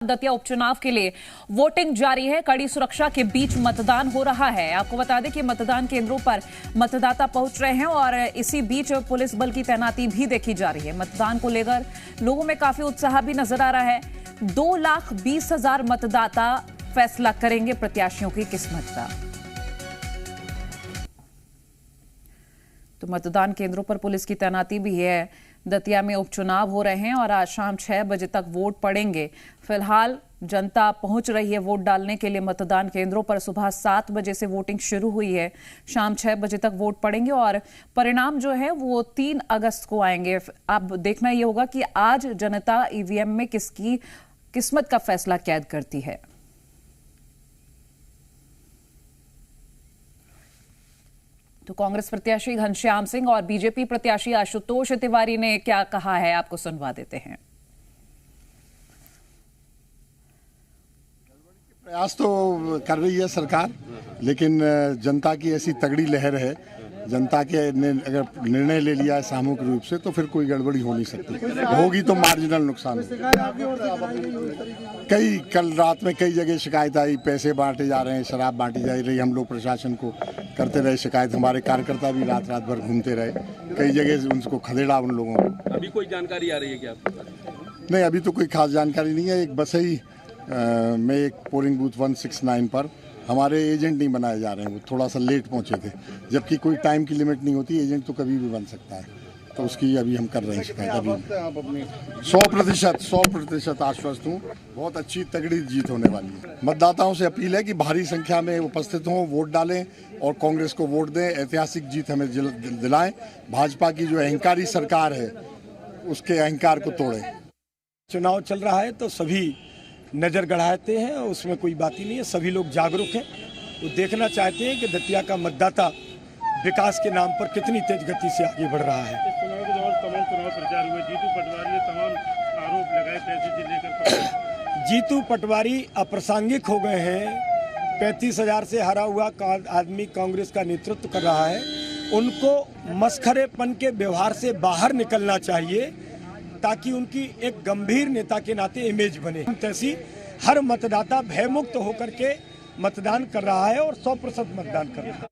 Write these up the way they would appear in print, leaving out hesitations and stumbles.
दतिया उपचुनाव के लिए वोटिंग जारी है। कड़ी सुरक्षा के बीच मतदान हो रहा है। आपको बता दें कि मतदान केंद्रों पर मतदाता पहुंच रहे हैं और इसी बीच पुलिस बल की तैनाती भी देखी जा रही है। मतदान को लेकर लोगों में काफी उत्साह भी नजर आ रहा है। 2,20,000 मतदाता फैसला करेंगे प्रत्याशियों की किस्मत का। तो मतदान केंद्रों पर पुलिस की तैनाती भी है। दतिया में उपचुनाव हो रहे हैं और आज शाम 6 बजे तक वोट पड़ेंगे। फिलहाल जनता पहुंच रही है वोट डालने के लिए मतदान केंद्रों पर। सुबह 7 बजे से वोटिंग शुरू हुई है। शाम 6 बजे तक वोट पड़ेंगे और परिणाम जो है वो 3 अगस्त को आएंगे। अब देखना यह होगा कि आज जनता ईवीएम में किसकी किस्मत का फैसला कैद करती है। तो कांग्रेस प्रत्याशी घनश्याम सिंह और बीजेपी प्रत्याशी आशुतोष तिवारी ने क्या कहा है, आपको सुनवा देते हैं। प्रयास तो कर रही है सरकार, लेकिन जनता की ऐसी तगड़ी लहर है, जनता के ने अगर निर्णय ले लिया है सामूहिक रूप से तो फिर कोई गड़बड़ी हो नहीं सकती। होगी तो मार्जिनल नुकसान। कल रात में कई जगह शिकायत आई, पैसे बांटे जा रहे हैं, शराब बांटी जा रही। हम लोग प्रशासन को करते रहे शिकायत, हमारे कार्यकर्ता भी रात भर घूमते रहे, कई जगह उनको खदेड़ा उन लोगों को। अभी कोई जानकारी आ रही है क्या आपके पास? नहीं, अभी तो कोई खास जानकारी नहीं है। एक बसई में एक पोलिंग बूथ 169 पर हमारे एजेंट नहीं बनाए जा रहे हैं, वो थोड़ा सा लेट पहुंचे थे, जबकि कोई टाइम की लिमिट नहीं होती, एजेंट तो कभी भी बन सकता है। तो उसकी अभी हम कर रहे हैं शिकायत। अभी 100% आश्वस्त हूँ, बहुत अच्छी तगड़ी जीत होने वाली है। मतदाताओं से अपील है कि भारी संख्या में उपस्थित हों, वोट डालें और कांग्रेस को वोट दें। ऐतिहासिक जीत हमें दिलाएं। भाजपा की जो अहंकारी सरकार है उसके अहंकार को तोड़ें। चुनाव चल रहा है तो सभी नज़र गड़ाते हैं, उसमें कोई बात ही नहीं है। सभी लोग जागरूक हैं, वो देखना चाहते हैं कि दतिया का मतदाता विकास के नाम पर कितनी तेज गति से आगे बढ़ रहा है। इस चुनाव के दौरान तमाम चुनाव प्रचार हुए, जीतू पटवारी ने तमाम आरोप लगाए पैसे से लेकर। जीतू पटवारी अप्रासंगिक हो गए हैं। 35,000 से हरा हुआ आदमी कांग्रेस का नेतृत्व कर रहा है। उनको मस्खरेपन के व्यवहार से बाहर निकलना चाहिए ताकि उनकी एक गंभीर नेता के नाते इमेज बने। तैसी हर मतदाता भयमुक्त होकर के मतदान कर रहा है और 100% मतदान कर रहा है।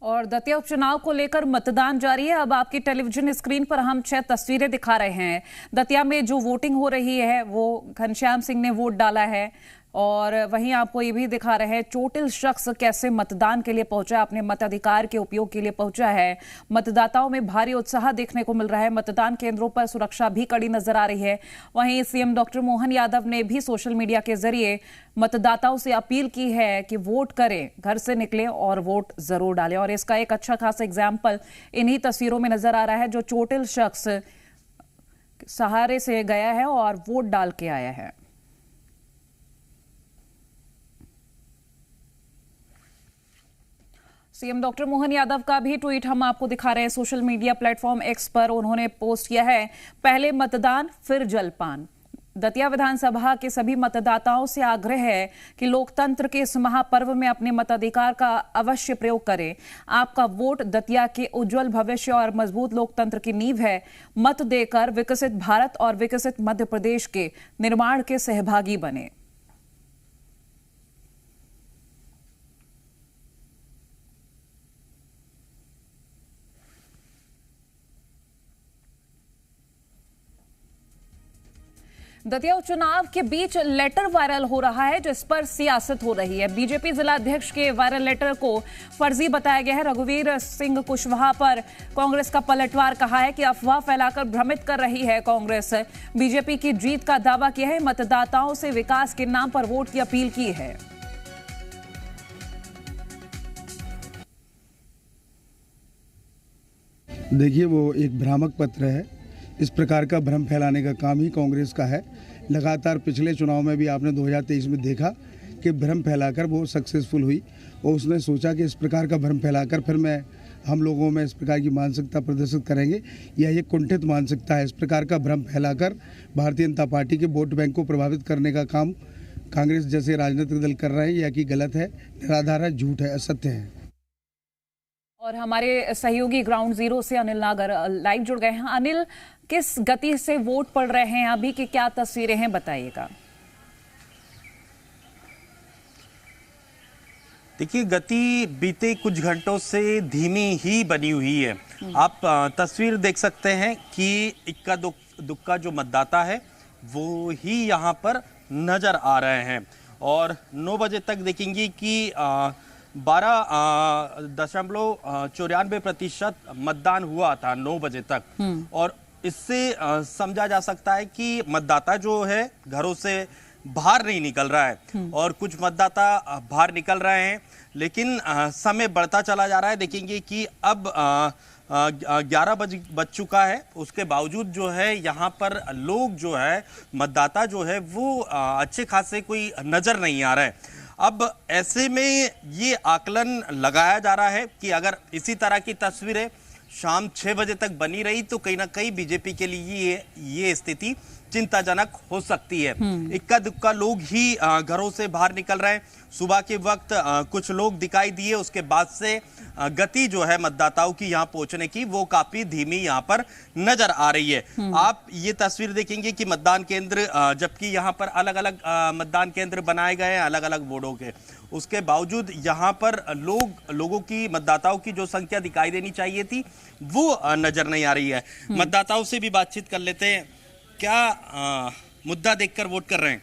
और दतिया उपचुनाव को लेकर मतदान जारी है। अब आपकी टेलीविजन स्क्रीन पर हम 6 तस्वीरें दिखा रहे हैं। दतिया में जो वोटिंग हो रही है वो घनश्याम सिंह ने वोट डाला है और वहीं आपको ये भी दिखा रहे हैं चोटिल शख्स कैसे मतदान के लिए पहुंचा, अपने मताधिकार के उपयोग के लिए पहुंचा है। मतदाताओं में भारी उत्साह देखने को मिल रहा है। मतदान केंद्रों पर सुरक्षा भी कड़ी नजर आ रही है। वहीं सीएम डॉक्टर मोहन यादव ने भी सोशल मीडिया के जरिए मतदाताओं से अपील की है कि वोट करें, घर से निकलें और वोट जरूर डालें। और इसका एक अच्छा खासा एग्जाम्पल इन्हीं तस्वीरों में नजर आ रहा है, जो चोटिल शख्स सहारे से गया है और वोट डाल के आया है। सीएम डॉक्टर मोहन यादव का भी ट्वीट हम आपको दिखा रहे हैं सोशल मीडिया प्लेटफॉर्म एक्स पर। उन्होंने पोस्ट किया है, पहले मतदान फिर जलपान। दतिया विधानसभा के सभी मतदाताओं से आग्रह है कि लोकतंत्र के इस महापर्व में अपने मताधिकार का अवश्य प्रयोग करें। आपका वोट दतिया के उज्जवल भविष्य और मजबूत लोकतंत्र की नींव है। मत देकर विकसित भारत और विकसित मध्य प्रदेश के निर्माण के सहभागी बने। दतिया उपचुनाव के बीच लेटर वायरल हो रहा है, जिस पर सियासत हो रही है। बीजेपी जिला अध्यक्ष के वायरल लेटर को फर्जी बताया गया है। रघुवीर सिंह कुशवाहा पर कांग्रेस का पलटवार कहा है कि अफवाह फैलाकर भ्रमित कर रही है कांग्रेस। बीजेपी की जीत का दावा किया है। मतदाताओं से विकास के नाम पर वोट की अपील की है। देखिए, वो एक भ्रामक पत्र है। इस प्रकार का भ्रम फैलाने का काम ही कांग्रेस का है। लगातार पिछले चुनाव में भी आपने 2023 में देखा कि भ्रम फैलाकर वो सक्सेसफुल हुई और उसने सोचा कि इस प्रकार का भ्रम फैलाकर फिर हम लोगों में इस प्रकार की मानसिकता प्रदर्शित करेंगे। यह एक कुंठित मानसिकता है। इस प्रकार का भ्रम फैलाकर भारतीय जनता पार्टी के वोट बैंक को प्रभावित करने का काम कांग्रेस जैसे राजनीतिक दल कर रहे हैं, यह कि गलत है, निराधार है, झूठ है, असत्य है। और हमारे सहयोगी ग्राउंड जीरो से अनिल नागर लाइव जुड़ गए हैं। अनिल, किस गति से वोट पड़ रहे हैं अभी की क्या तस्वीरें हैं, बताइएगा। देखिए, गति बीते कुछ घंटों से धीमी ही बनी हुई है। आप तस्वीर देख सकते हैं कि इक्का दुक्का जो मतदाता है वो ही यहाँ पर नजर आ रहे हैं। और 9 बजे तक देखेंगे कि 12.94% मतदान हुआ था 9 बजे तक। और इससे समझा जा सकता है कि मतदाता जो है घरों से बाहर नहीं निकल रहा है, और कुछ मतदाता बाहर निकल रहे हैं, लेकिन समय बढ़ता चला जा रहा है। देखेंगे कि अब 11 बज चुका है, उसके बावजूद जो है यहाँ पर लोग जो है, मतदाता जो है वो अच्छे खासे कोई नजर नहीं आ रहा है। अब ऐसे में ये आकलन लगाया जा रहा है कि अगर इसी तरह की तस्वीरें शाम 6 बजे तक बनी रही तो कहीं ना कहीं बीजेपी के लिए ये स्थिति चिंताजनक हो सकती है। इक्का दुक्का लोग ही घरों से बाहर निकल रहे हैं। सुबह के वक्त कुछ लोग दिखाई दिए, उसके बाद से गति जो है मतदाताओं की यहाँ पहुंचने की वो काफी धीमी यहाँ पर नजर आ रही है। आप ये तस्वीर देखेंगे कि मतदान केंद्र, जबकि यहाँ पर अलग अलग मतदान केंद्र बनाए गए हैं अलग अलग बोर्डों के, उसके बावजूद यहाँ पर लोगों की, मतदाताओं की जो संख्या दिखाई देनी चाहिए थी वो नजर नहीं आ रही है। मतदाताओं से भी बातचीत कर लेते हैं। क्या मुद्दा देखकर वोट कर रहे हैं?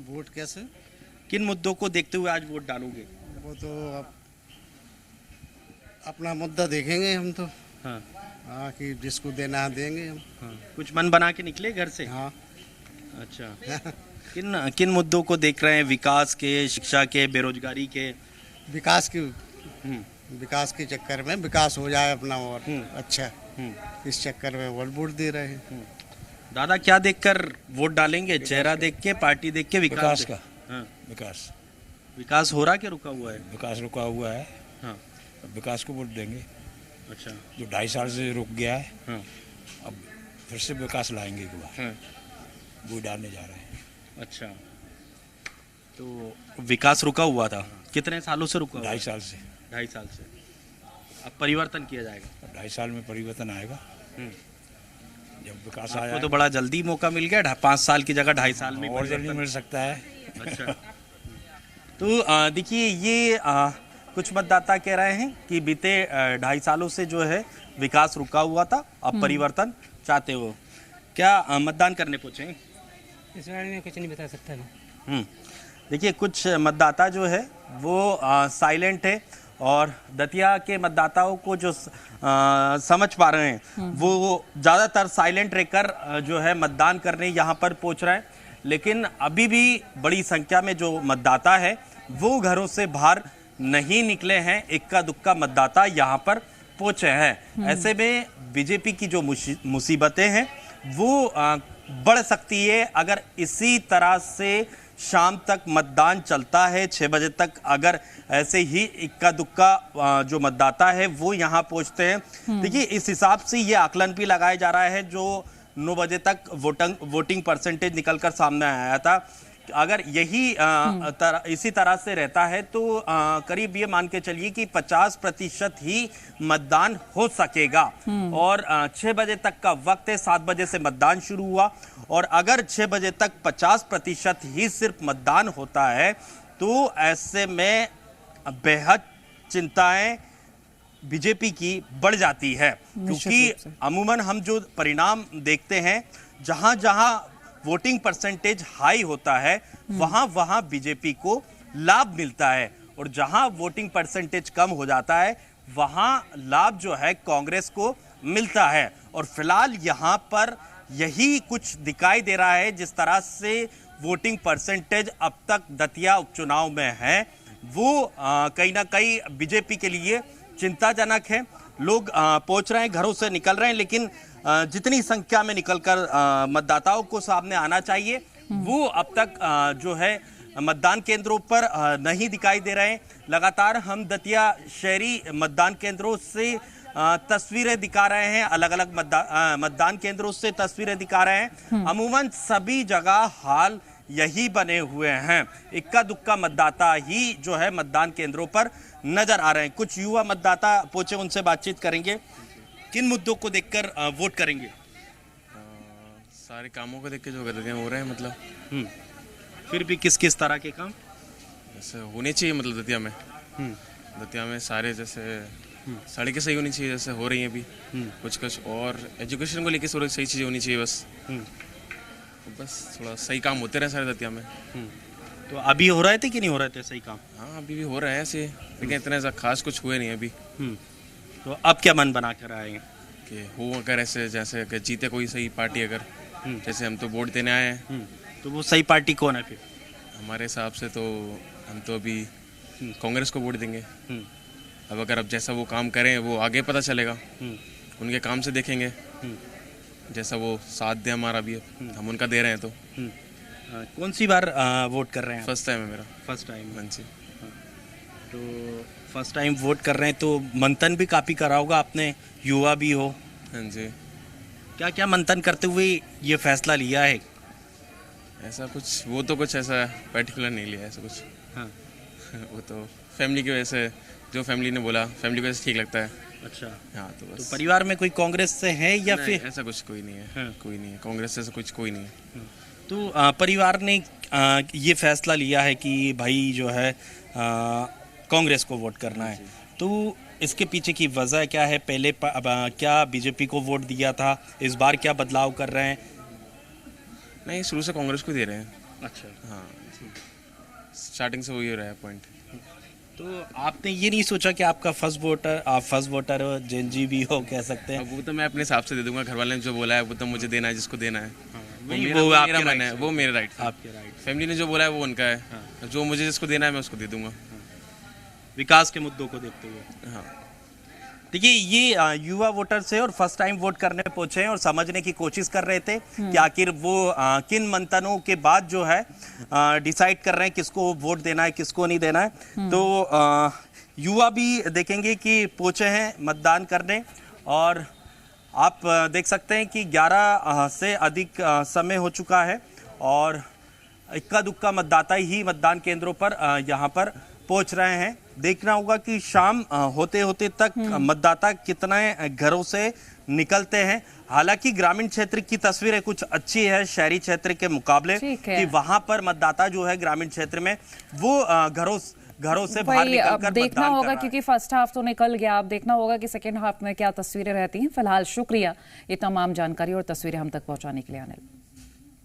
वोट कैसे? किन मुद्दों को देखते हुए आज वोट डालोगे? वो तो अपना मुद्दा देखेंगे हम तो। हाँ, कि जिसको देना है देंगे हम। हाँ। कुछ मन बना के निकले घर से? हाँ। अच्छा। किन मुद्दों को देख रहे हैं? विकास के, शिक्षा के, बेरोजगारी के? विकास के चक्कर में विकास हो जाए अपना और अच्छा, इस चक्कर में वोट दे रहे हैं। दादा, क्या देखकर वोट डालेंगे? चेहरा देख के, पार्टी देख के? विकास का। हाँ। विकास हो रहा कि रुका हुआ है? विकास रुका हुआ है। हाँ। विकास को वोट देंगे। अच्छा। जो 2.5 साल से रुक गया है, हाँ। अब फिर से विकास लाएंगे एक बार। हाँ। वो डालने जा रहे हैं। अच्छा, तो विकास रुका हुआ था कितने सालों से रुका? 2.5 साल से। 2.5 साल से। अब परिवर्तन किया जाएगा? 2.5 साल में परिवर्तन आएगा। जब विकास आया तो बड़ा जल्दी मौका मिल गया, 5 साल की जगह 2.5 साल में और जल्दी मिल सकता है। अच्छा। तो देखिए, ये कुछ मतदाता कह रहे हैं कि बीते 2.5 सालों से जो है विकास रुका हुआ था, अब परिवर्तन चाहते हो। क्या मतदान करने पहुंचे? इस बारे में कुछ नहीं बता सकता मैं। देखिए, कुछ मतदाता जो है वो साइलेंट है, और दतिया के मतदाताओं को जो समझ पा रहे हैं वो ज़्यादातर साइलेंट रहकर जो है मतदान करने यहाँ पर पहुँच रहे हैं। लेकिन अभी भी बड़ी संख्या में जो मतदाता है वो घरों से बाहर नहीं निकले हैं, इक्का दुक्का मतदाता यहाँ पर पहुँचे हैं। ऐसे में बीजेपी की जो मुसीबतें हैं वो बढ़ सकती है अगर इसी तरह से शाम तक मतदान चलता है। 6 बजे तक अगर ऐसे ही इक्का दुक्का जो मतदाता है वो यहाँ पहुंचते हैं। देखिए, इस हिसाब से ये आकलन भी लगाया जा रहा है जो 9 बजे तक वोटिंग परसेंटेज निकलकर सामने आया था। अगर यही इसी तरह से रहता है तो करीब ये मान के चलिए कि 50% ही मतदान हो सकेगा। और 6 बजे तक का वक्त है, 7 बजे से मतदान शुरू हुआ, और अगर 6 बजे तक 50% ही सिर्फ मतदान होता है तो ऐसे में बेहद चिंताएं बीजेपी की बढ़ जाती है। क्योंकि अमूमन हम जो परिणाम देखते हैं, जहां जहां वोटिंग परसेंटेज हाई होता है वहां वहां बीजेपी को लाभ मिलता है, और जहां वोटिंग परसेंटेज कम हो जाता है वहां लाभ जो है कांग्रेस को मिलता है। और फिलहाल यहां पर यही कुछ दिखाई दे रहा है। जिस तरह से वोटिंग परसेंटेज अब तक दतिया उपचुनाव में है वो कहीं ना कहीं बीजेपी के लिए चिंताजनक है। लोग पहुंच रहे हैं, घरों से निकल रहे हैं, लेकिन जितनी संख्या में निकलकर मतदाताओं को सामने आना चाहिए वो अब तक जो है मतदान केंद्रों पर नहीं दिखाई दे रहे हैं। लगातार हम दतिया शहरी मतदान केंद्रों से तस्वीरें दिखा रहे हैं, अलग अलग मतदान केंद्रों से तस्वीरें दिखा रहे हैं। अमूमन सभी जगह हाल यही बने हुए हैं। इक्का दुक्का मतदाता ही जो है मतदान केंद्रों पर नजर आ रहे हैं। कुछ युवा मतदाता पहुंचे, उनसे बातचीत करेंगे। किन मुद्दों को देखकर वोट करेंगे? सारे कामों को देख के जो गलतियाँ हो रहे हैं, मतलब फिर भी किस किस तरह के काम जैसे होने चाहिए, मतलब दतिया में सारे जैसे सड़कें सही होनी चाहिए, जैसे हो रही हैं अभी कुछ और एजुकेशन को लेके थोड़ी सही चीज़ें होनी चाहिए। बस थोड़ा सही काम होते रहे सारे दतिया में। तो अभी हो रहे थे कि नहीं हो रहे थे सही काम? हाँ, अभी भी हो रहे हैं ऐसे, लेकिन इतना ऐसा खास कुछ हुए नहीं अभी। तो अब क्या मन बना कर आएंगे कि हो अगर ऐसे, जैसे कि जीते कोई सही पार्टी, अगर जैसे हम तो वोट देने आए हैं, तो वो सही पार्टी कौन है फिर? हमारे हिसाब से तो हम तो अभी कांग्रेस को वोट देंगे। अब अगर अब जैसा वो काम करें वो आगे पता चलेगा, उनके काम से देखेंगे, जैसा वो साथ दे हमारा भी, हम उनका दे रहे हैं। तो कौन सी बार वोट कर रहे हैं? फर्स्ट टाइम है मेरा। First time? हाँ जी। तो फर्स्ट टाइम वोट कर रहे हैं, तो मंथन भी काफ़ी करा होगा आपने, युवा भी हो। हाँ जी। क्या क्या मंथन करते हुए ये फैसला लिया है? ऐसा कुछ, वो तो कुछ ऐसा पर्टिकुलर नहीं लिया ऐसा कुछ। हाँ। वो तो फैमिली की वजह से, जो फैमिली ने बोला, फैमिली को ऐसे ठीक लगता है। अच्छा। हाँ, तो बस। तो परिवार में कोई कांग्रेस से है या फिर? ऐसा कुछ कोई नहीं है। हाँ। कोई नहीं है कांग्रेस से, ऐसा कुछ कोई नहीं है। तो परिवार ने ये फैसला लिया है कि भाई जो है कांग्रेस को वोट करना है, तो इसके पीछे की वजह क्या है? पहले क्या बीजेपी को वोट दिया था, इस बार क्या बदलाव कर रहे हैं? नहीं, शुरू से कांग्रेस को दे रहे हैं। अच्छा। हाँ, स्टार्टिंग से वही हो रहा है पॉइंट। तो आपने ये नहीं सोचा कि आपका फर्स्ट वोटर, आप फर्स्ट वोटर हो, जेनजी भी हो, कह सकते हैं? अब वो तो मैं अपने हिसाब से दे दूंगा, घर वाले ने जो बोला है वो तो मुझे देना है, जिसको देना है। वो आपके मन है, वो मेरा राइट है। आपके राइट। फैमिली ने जो बोला है वो उनका है। हाँ। जो मुझे जिसको देना है मैं उसको दे दूंगा। विकास के मुद्दों को देखते हुए। हाँ। देखिए, ये युवा वोटर्स है और फर्स्ट टाइम वोट करने पहुंचे हैं और समझने की कोशिश कर रहे थे कि आखिर वो किन मंथनों के बाद जो है डिसाइड कर रहे हैं किसको वोट देना है, किसको नहीं देना है। तो युवा भी देखेंगे कि पहुंचे हैं मतदान करने, और आप देख सकते हैं कि 11 से अधिक समय हो चुका है और इक्का दुक्का मतदाता ही मतदान केंद्रों पर यहाँ पर पहुंच रहे हैं। देखना होगा कि शाम होते होते तक मतदाता कितने घरों से निकलते हैं। हालांकि ग्रामीण क्षेत्र की तस्वीरें कुछ अच्छी है शहरी क्षेत्र के मुकाबले, कि वहां पर मतदाता जो है ग्रामीण क्षेत्र में वो घरों से बाहर निकलकर देखना होगा, क्योंकि फर्स्ट हाफ तो निकल गया। अब देखना होगा कि सेकेंड हाफ में क्या तस्वीरें रहती हैं। फिलहाल शुक्रिया ये तमाम जानकारी और तस्वीरें हम तक पहुंचाने के लिए, अनिल।